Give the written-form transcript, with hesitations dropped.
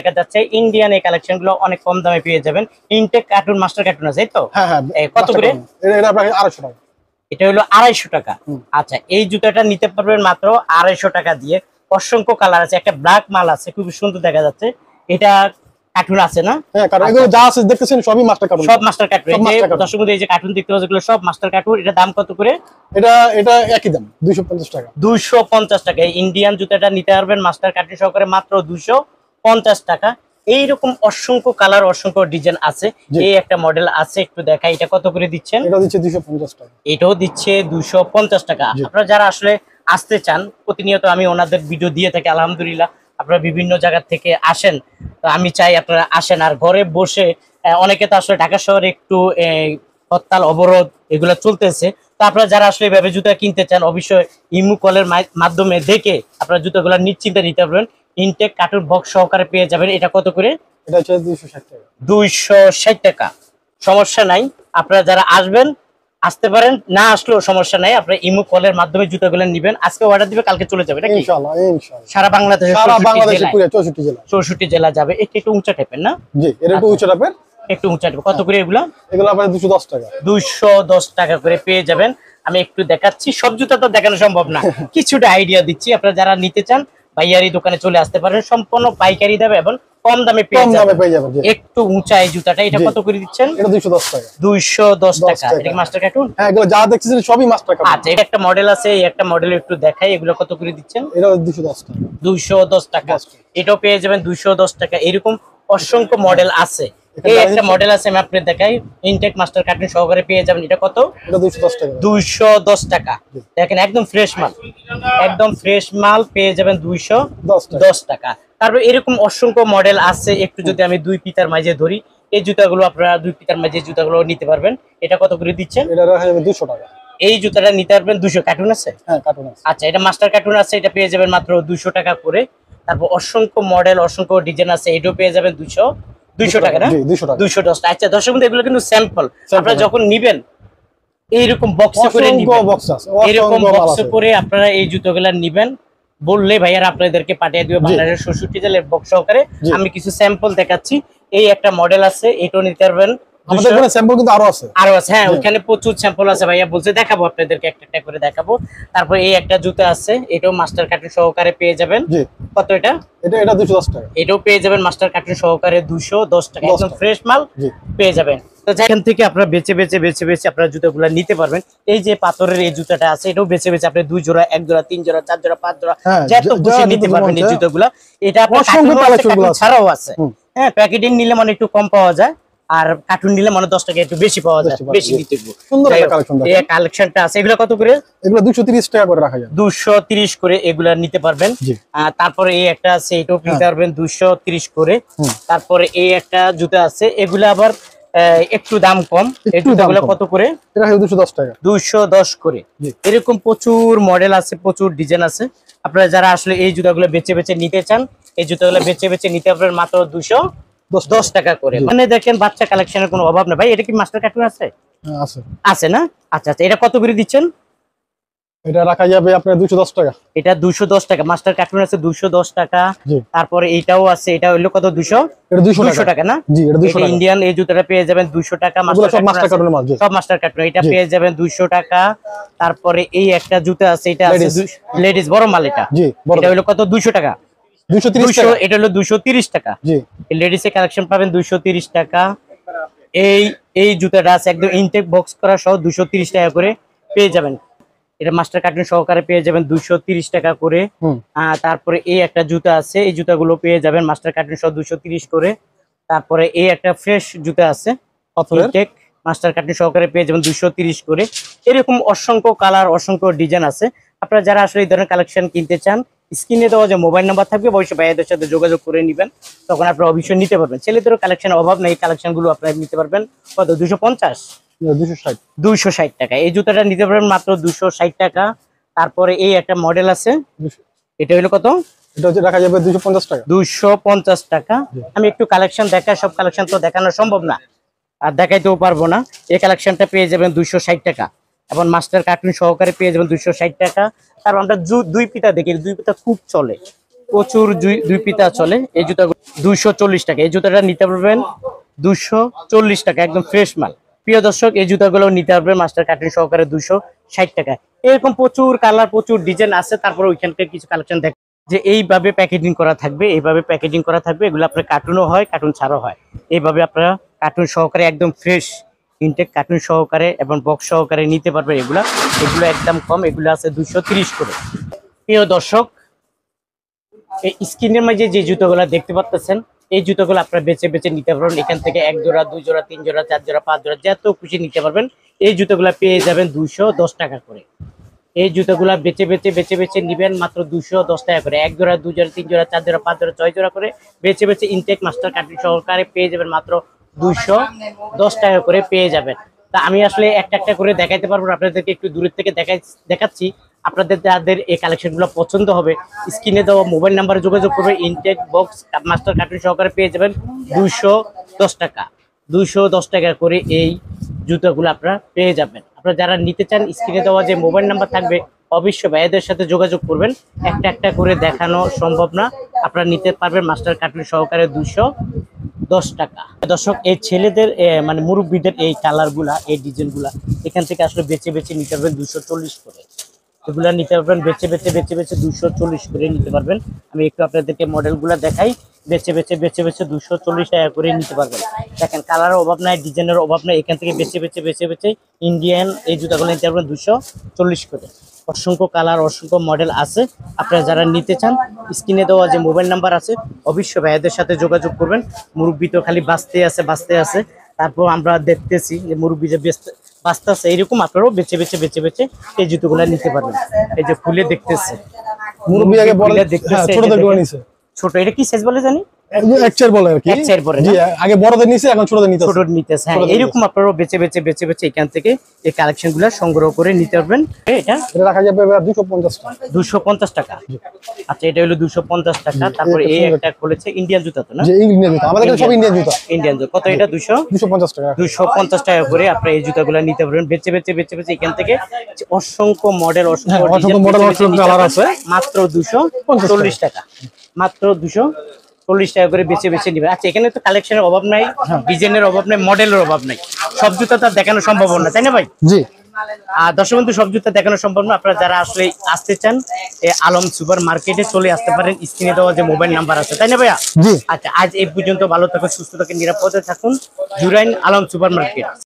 দেখা যাচ্ছে ইন্ডিয়ান এই কালেকশন গুলো অনেক কম দামে পেয়ে যাবেন। ইনটেক কার্টুন, মাস্টার কার্টুন আছে তো? হ্যাঁ হ্যাঁ। কত করে? এটা প্রায় 250 টাকা। এটা হলো 250 টাকা। আচ্ছা, এই জুতাটা নিতে পারবেন মাত্র 250 টাকা দিয়ে। অসংখ্য কালার আছে, একটা ব্ল্যাক মাল আছে, খুব সুন্দর দেখা যাচ্ছে। এটা কার্টুন আছে না? হ্যাঁ, কারণ এগুলো যা আছে দেখতেছেন সবই মাস্টার কার্টুন। সব মাস্টার কার্টুন। দর্শক বন্ধু, এই যে কার্টুন দেখতে পাচ্ছেন এগুলো সব মাস্টার কার্টুন। এটা দাম কত করে? এটা একই দাম 250 টাকা। 250 টাকা। ইন্ডিয়ান জুতাটা নিতে পারবেন মাস্টার কার্টুন সহকারে মাত্র 250 টাকা। এইরকম অসংখ্য কালার, অসংখ্য ডিজাইন আছে। এই একটা মডেল আছে, একটু দেখাই। এটা কত করে দিচ্ছেন? এটা দিচ্ছে 250 টাকা। এটাও দিচ্ছে 250 টাকা। আপনারা যারা আসলে আসতে চান, প্রতিনিয়ত আমি ওনাদের ভিডিও দিয়ে থাকি আলহামদুলিল্লাহ। আপনারা বিভিন্ন জায়গা থেকে আসেন, তো আমি চাই আপনারা আসেন। আর ঘরে বসে অনেকে তো আসলে ঢাকা শহরে একটু হরতাল অবরোধ এগুলো চলতেছে, তো আপনারা যারা আসলে এভাবে জুতা কিনতে চান অবশ্যই ইমু কলের মাধ্যমে দেখে আপনারা জুতাগুলো নিশ্চিন্তে নিতে পারবেন। ইনটেক কার্টুন বক্স সহকারে পেয়ে যাবেন। এটা কত করে? এটা হচ্ছে 260 টাকা। 260 টাকা। সমস্যা নাই, আপনারা যারা আসবেন আসতে পারেন, না আসলেও সমস্যা নাই। আপনারা ইমু কলের মাধ্যমে জুতাগুলো নেবেন। আজকে অর্ডার দিবে, কালকে চলে যাবে নাকি? ইনশাআল্লাহ ইনশাআল্লাহ। সারা বাংলাদেশে, সারা বাংলাদেশে পুরো 64 জেলা। 64 জেলা যাবে। একটু উঁচা টাইপের না? জি, এটা একটু উঁচা টাইপের। একটু উঁচা টাইপের। কত করে এগুলা? এগুলো আপনার 210 টাকা। 210 টাকা করে পেয়ে যাবেন। আমি একটু দেখাচ্ছি, সব জুতা তো দেখানো সম্ভব না, কিছুটা আইডিয়া দিচ্ছি। আপনারা যারা নিতে চান ভাইয়ারি দোকানে চলে আসতে পারেন, সম্পূর্ণ পাইকারি দামে এবং কম দামে পেয়ে যাবেন। একটু উঁচা এই জুতাটা, এটা কত করে দিচ্ছেন? এটা 210 টাকা। 210 টাকা। এটা কি মাস্টার কার্টুন? হ্যাঁ, এগুলো যা দেখতেছেন সবই মাস্টার কার্টুন। আচ্ছা, এটা একটা মডেল আছে, এই একটা মডেল একটু দেখাই। এগুলো কত করে দিচ্ছেন? এটা 210 টাকা। 210 টাকা। এটাও পেয়ে যাবেন 210 টাকা। এরকম অসংখ্য মডেল আছে। এই একটা মডেল আছে, আমি আপনাদের দেখাই। ইনটেক মাস্টার কার্টুন সহকারে পেয়ে যাবেন। এটা কত? এটা 210 টাকা। 210 টাকা। দেখেন একদম ফ্রেশ মাল, একদম ফ্রেশ মাল পেয়ে যাবেন 210 টাকা। তারপর এরকম অসংখ্য মডেল আছে। একটু যদি আমি দুই পিতার মাঝে ধরি, এই জুতাগুলো আপনারা দুই পিতার মাঝে জুতাগুলো নিতে পারবেন। এটা কত করে দিচ্ছেন? এটা রাখা যাবে 200 টাকা। এই জুতাটা নিতে পারবেন 200। কার্টুন আছে? হ্যাঁ, কার্টুন আছে। আচ্ছা, এটা মাস্টার কার্টুন আছে, এটা পেয়ে যাবেন মাত্র 200 টাকা করে। তারপর অসংখ্য মডেল, অসংখ্য ডিজাইন আছে, এটাও পেয়ে যাবেন 200 টাকা না? 210 টাকা। আচ্ছা দর্শক বন্ধু, এগুলো কিন্তু স্যাম্পল। আপনারা যখন নিবেন এইরকম বক্সে করে নিবেন, এরকম বক্সে করে আপনারা এই জুতোগুলা নিবেন। বললে ভাইয়ারা আপনাদেরকে পাঠিয়ে দিবে বাংলাদেশের 64 জেলার বক্স সহকারে। আমি কিছু স্যাম্পল দেখাচ্ছি। এই একটা মডেল আছে, এটাও নিতে পারবেন। আমাদের এখানে স্যাম্পল কিন্তু আরো আছে। হ্যাঁ, ওখানে প্রচুর স্যাম্পল আছে। ভাইয়া বলছে দেখাবো আপনাদেরকে, একটা একটা করে দেখাবো। তারপর এই একটা জুতো আছে, এটাও মাস্টার কার্টুন সহকারে পেয়ে যাবেন। কত এটা? এটা 210 টাকা। এটাও পেয়ে যাবেন মাস্টার কার্টুন সহকারে 210 টাকা। একদম ফ্রেশ মাল পেয়ে যাবেন। তো যেখান থেকে আপনারা বেছে বেছে আপনারা জুতোগুলো নিতে পারবেন। এই যে পাথরের এই জুতাটা আছে, এটাও বেছে আপনি 2 জোড়া, 1 জোড়া, 3 জোড়া, 4 জোড়া, 5 জোড়া যত খুশি নিতে পারবেন এই জুতোগুলো। এটা আপনার কার্টুন ছাড়াও আছে। হ্যাঁ, প্যাকেটিং নিলে মানে একটু কম পাওয়া যায়, আর কার্টুন নিলে মানে 10 টাকা একটু বেশি পাওয়া যায়, বেশি নিতে হবে। সুন্দর একটা কালেকশন। এই কালেকশনটা আছে। এগুলো কত করে? এগুলো 230 টাকা করে রাখা যায়। 230 করে এগুলা নিতে পারবেন। তারপরে এই একটা আছে, এটাও নিতে পারবেন 230 করে। তারপরে এই একটা জুতা আছে, এগুলা আবার একটু দাম কম। এই জুতাগুলো কত করে? এটা 210 টাকা। 210 করে। এরকম প্রচুর মডেল আছে, প্রচুর ডিজাইন আছে। আপনারা যারা আসলে এই জুতাগুলো বেছে নিতে চান, এই জুতাগুলো বেছে নিতে পারবেন মাত্র 210 টাকা করে। মানে দেখেন বাচ্চা কালেকশনের কোনো অভাব না। ভাই এটা কি মাস্টার কার্টুন আছে? আছে। আছে না? আচ্ছা, এটা কত করে দিচ্ছেন? এটা রাখা যাবে আপনার 210 টাকা। এটা 210 টাকা। মাস্টার কার্টুন আছে 210 টাকা। তারপরে এইটাও আছে, এটা হলো কত? 200 টাকা না? জি, এটা 200 টাকা। ইন্ডিয়ান এই জুতাটা পেয়ে যাবেন 200 টাকা। সব মাস্টার কার্টুনের মাল। সব মাস্টার কার্টুন। এটা পেয়ে যাবেন 200 টাকা। তারপরে এই একটা জুতা আছে, এটা আছে লেডিস বড় মাল। এটা হলো কত? 200 টাকা। 230 টাকা। এটা হলো 230 টাকা। জি, লেডিস এর কালেকশন পাবেন 230 টাকা। এই জুতাটা আছে একদম ইনটেক বক্স করা সহ 230 টাকা করে পেয়ে যাবেন। এটা মাস্টার কার্টুন সহকারে পেয়ে যাবেন 230 টাকা করে। তারপরে এই একটা জুতা আছে, এই জুতাগুলো পেয়ে যাবেন মাস্টার কার্টুন সহ 230 করে। তারপরে এই একটা ফ্রেশ জুতা আছে, ইনটেক মাস্টার কার্টুন সহকারে পেয়ে যাবেন 230 করে। এরকম অসংখ্য কালার, অসংখ্য ডিজাইন আছে। আপনারা যারা আসলে এই ধরনের কালেকশন কিনতে চান, স্ক্রিনে দেওয়া যে মোবাইল নাম্বার থাকবে অবশ্যই ভাইয়াদের সাথে যোগাযোগ করে নেবেন, তখন আপনারা অবশ্যই নিতে পারবেন। ছেলেদেরও কালেকশনের অভাব নেই, এই কালেকশন গুলো আপনারা নিতে পারবেন কত? 250, 260 টাকা। এই জুতাটা নিতে পারবেন মাত্র 260 টাকা। তারপরে এই একটা মডেল আছে, এটা হলো কত? এটা হচ্ছে রাখা যাবে 250 টাকা। 250 টাকা। আমি একটু কালেকশন দেখাই, সব কালেকশন তো দেখানো সম্ভব না আর দেখাইতেও পারবো না। এই কালেকশনটা পেয়ে যাবেন 260 টাকা এবং মাস্টার কার্টুন সহকারে পেয়ে যাবেন 260 টাকা। তারপর আমরা দুই পিতা দেখি, দুই পিতা খুব চলে, প্রচুর দুই পিতা চলে। এই জুতা 240 টাকা। এই জুতাটা নিতে পারবেন 240 টাকা, একদম ফ্রেশ মাল। প্রিয় দর্শক, এই জুতাগুলো নিতে পারবেন মাস্টার কার্টুন সহকারে 260 টাকা। এরকম প্রচুর কালার, প্রচুর ডিজাইন আছে। তারপরে ওইখানকার কিছু কালেকশন দেখ যে এইভাবে প্যাকেজিং করা থাকবে, এইভাবে প্যাকেজিং করা থাকবে। এগুলো আপনার কার্টুনও হয়, কার্টুন ছাড়াও হয়। এইভাবে আপনারা কার্টুন সহকারে একদম ফ্রেশ ইনটেক কার্টুন সহকারে এবং বক্স সহকারে নিতে পারবেন। এগুলো একদম কম, এগুলো আছে 230 করে। প্রিয় দর্শক, এই স্ক্রিনের মাঝে যে জুতোগুলো দেখতে পাচ্ছেন, এই জুতোগুলো আপনারা বেছে বেছে নিতে পারবেন। এখান থেকে 1 জোড়া, 2 জোড়া, 3 জোড়া, 4 জোড়া, 5 জোড়া, যত খুশি নিতে পারবেন। এই জুতোগুলো পেয়ে যাবেন 210 টাকা করে। এই জুতোগুলো বেছে বেছে নিবেন মাত্র 210 টাকা করে। 1 জোড়া, 2 জোড়া, 3 জোড়া, 4 জোড়া, 5 জোড়া, 6 জোড়া করে বেছে বেছে ইনটেক মাস্টার কার্টুন সহকারে পেয়ে যাবেন মাত্র 210 টাকা করে পেয়ে যাবেন। তা আমি আসলে একটা একটা করে দেখাইতে পারবো, আপনাদেরকে একটু দূরের থেকে দেখাচ্ছি। আপনাদের যাদের এই কালেকশনগুলো পছন্দ হবে, স্ক্রিনে দেওয়া মোবাইল নাম্বারে যোগাযোগ করবে। ইনটেক বক্স মাস্টার কার্টুন সহকারে পেয়ে যাবেন 210 টাকা। 210 টাকা করে এই জুতোগুলো আপনারা পেয়ে যাবেন। আপনারা যারা নিতে চান, স্ক্রিনে দেওয়া যে মোবাইল নাম্বার থাকবে, অবশ্যই ভাইয়াদের সাথে যোগাযোগ করবেন। একটা একটা করে দেখানো সম্ভব না, আপনারা নিতে পারবেন মাস্টার কার্টুন সহকারে 210 টাকা। দর্শক, এই ছেলেদের মানে মুরব্বীদের এই কালারগুলা, এই ডিজাইনগুলা এখান থেকে আসলে বেছে বেছে নিতে পারবেন 240 করে। এগুলা নিতে পারবেন বেছে বেছে 240 করে নিতে পারবেন। আমি একটু আপনাদেরকে মডেলগুলা দেখাই। বেছে বেছে 240 টাকা করে নিতে পারবেন। দেখেন, কালারের অভাব নাই, ডিজাইনের অভাব নাই। এখান থেকে বেছে বেছে ইন্ডিয়ান এই জুতাগুলো নিতে পারবেন 240 করে। অসংখ্য কালার, অসংখ্য মডেল আছে। আপনারা যারা নিতে চান, স্ক্রিনে দেওয়া যে মোবাইল নাম্বার আছে, অবশ্যই ভাইয়াদের সাথে যোগাযোগ করবেন। মুরব্বি তো খালি বাঁচতে আছে। তারপর আমরা দেখতেছি যে মুরব্বি যে বাঁচতে আছে, এইরকম আপনারাও বেছে বেছে এই জুতোগুলো নিতে পারবেন। এই যে খুলে দেখতেছে, মুরব্বি আগে বড় দেখতেছে ছোটদের গুলো নিছে। ছোট, এটা কি সাইজ বলে জানি? এক চার বলে আর কি। এক চার বলে, জি, আগে বড়দের নিছে, এখন ছোটদের নিতেছে। ছোট নিতেছে। হ্যাঁ, এরকম আপনারাও বেছে বেছে এখান থেকে এই কালেকশনগুলো সংগ্রহ করে নিতে পারবেন। এটা রাখা যাবে 250 টাকা। 250 টাকা। আচ্ছা, এটা হলো 250 টাকা। তারপরে এই একটা খুলেছে ইন্ডিয়ান জুতা, তো না? যে ইন্ডিয়ান জুতা, আমাদের কাছে সব ইন্ডিয়ান জুতা। ইন্ডিয়ান জুতা কত? এটা 250 টাকা। 250 টাকা করে আপনারা এই জুতাগুলো নিতে পারবেন। বেছে বেছে এখান থেকে অসংখ্য মডেল, অসংখ্য মডেল, অসংখ্য কালার আছে। মাত্র 240 টাকা। মাত্র 240 টাকা করে বেছে নিবেন। আচ্ছা, এখানে তো কালেকশনের অভাব নাই, ডিজাইনের অভাব নাই, মডেলের অভাব নাই। সব জুতা তো দেখানো সম্ভব না, তাই না ভাই? জি। আর দর্শক বন্ধু, সব জুতা দেখানো সম্ভব না। আপনারা যারা আসলে আসতে চান, আলম সুপার মার্কেটে চলে আসতে পারেন। স্ক্রিনে দেওয়া যে মোবাইল নাম্বার আছে, তাই না ভাইয়া? জি। আচ্ছা, আজ এই পর্যন্ত। ভালো থাকুন, সুস্থ থাকুন, নিরাপদে থাকুন। Jurain Alam super market.